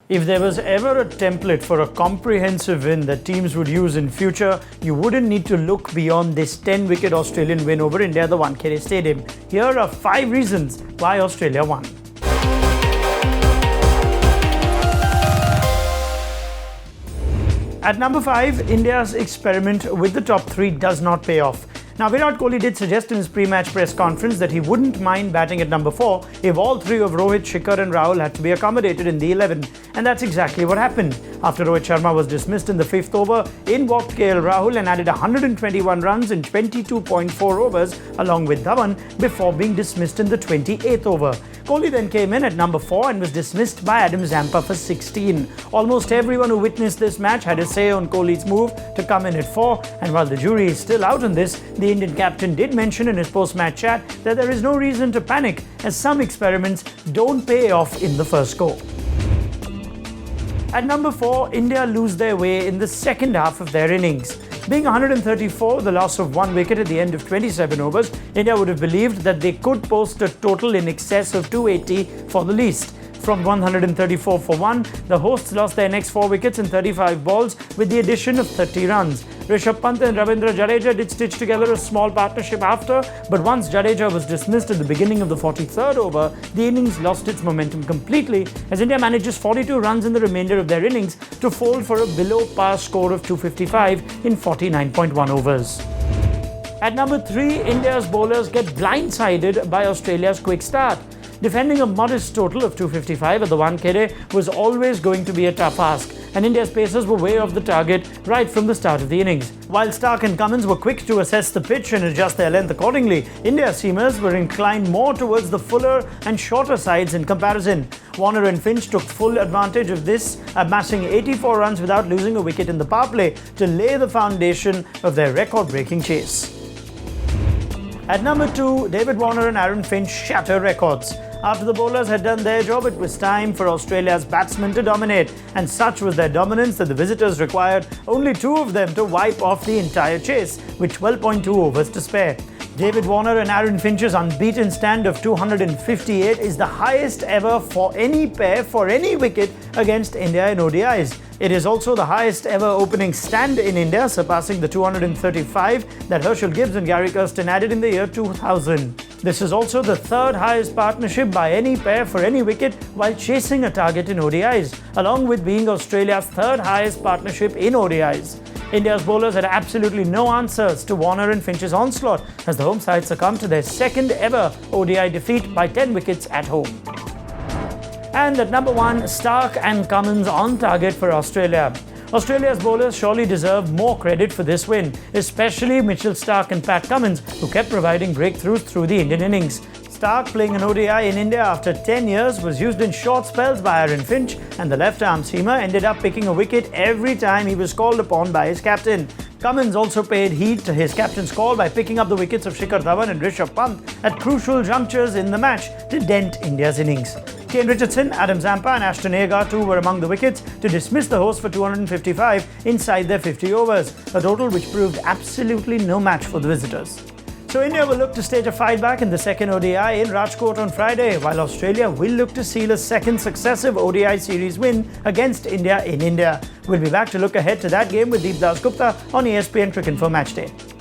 If there was ever a template for a comprehensive win that teams would use in future, you wouldn't need to look beyond this 10-wicket Australian win over India at the Wankhede Stadium. Here are 5 reasons why Australia won. At number 5, India's experiment with the top 3 does not pay off. Now, Virat Kohli did suggest in his pre-match press conference that he wouldn't mind batting at number 4 if all 3 of Rohit, Shikhar and Rahul had to be accommodated in the 11. And that's exactly what happened. After Rohit Sharma was dismissed in the 5th over, in walked KL Rahul and added 121 runs in 22.4 overs along with Dhawan before being dismissed in the 28th over. Kohli then came in at number 4 and was dismissed by Adam Zampa for 16. Almost everyone who witnessed this match had a say on Kohli's move to come in at 4, and while the jury is still out on this, the Indian captain did mention in his post-match chat that there is no reason to panic as some experiments don't pay off in the first go. At number 4, India lose their way in the second half of their innings. Being 134, the loss of 1 wicket at the end of 27 overs, India would have believed that they could post a total in excess of 280 for the least. From 134 for 1, the hosts lost their next 4 wickets in 35 balls with the addition of 30 runs. Rishabh Pant and Ravindra Jadeja did stitch together a small partnership after, but once Jadeja was dismissed at the beginning of the 43rd over, the innings lost its momentum completely as India manages 42 runs in the remainder of their innings to fold for a below-par score of 255 in 49.1 overs. At number 3, India's bowlers get blindsided by Australia's quick start. Defending a modest total of 255 at the Wankhede was always going to be a tough ask, and India's pacers were way off the target right from the start of the innings. While Stark and Cummins were quick to assess the pitch and adjust their length accordingly, India's seamers were inclined more towards the fuller and shorter sides in comparison. Warner and Finch took full advantage of this, amassing 84 runs without losing a wicket in the power play to lay the foundation of their record-breaking chase. At number 2, David Warner and Aaron Finch shatter records. After the bowlers had done their job, it was time for Australia's batsmen to dominate, and such was their dominance that the visitors required only 2 of them to wipe off the entire chase, with 12.2 overs to spare. David Warner and Aaron Finch's unbeaten stand of 258 is the highest ever for any pair for any wicket against India in ODIs. It is also the highest ever opening stand in India, surpassing the 235 that Herschel Gibbs and Gary Kirsten added in the year 2000. This is also the 3rd highest partnership by any pair for any wicket while chasing a target in ODIs, along with being Australia's 3rd highest partnership in ODIs. India's bowlers had absolutely no answers to Warner and Finch's onslaught as the home side succumbed to their 2nd ever ODI defeat by 10 wickets at home. And at number 1, Stark and Cummins on target for Australia. Australia's bowlers surely deserve more credit for this win, especially Mitchell Stark and Pat Cummins, who kept providing breakthroughs through the Indian innings. Stark, playing an ODI in India after 10 years, was used in short spells by Aaron Finch, and the left-arm seamer ended up picking a wicket every time he was called upon by his captain. Cummins also paid heed to his captain's call by picking up the wickets of Shikhar Dhawan and Rishabh Pant at crucial junctures in the match to dent India's innings. Kane Richardson, Adam Zampa and Ashton Agar too were among the wickets to dismiss the hosts for 255 inside their 50 overs, a total which proved absolutely no match for the visitors. So India will look to stage a fight back in the 2nd ODI in Rajkot on Friday, while Australia will look to seal a 2nd successive ODI series win against India in India. We'll be back to look ahead to that game with Deep Das Gupta on ESPNcricinfo Matchday.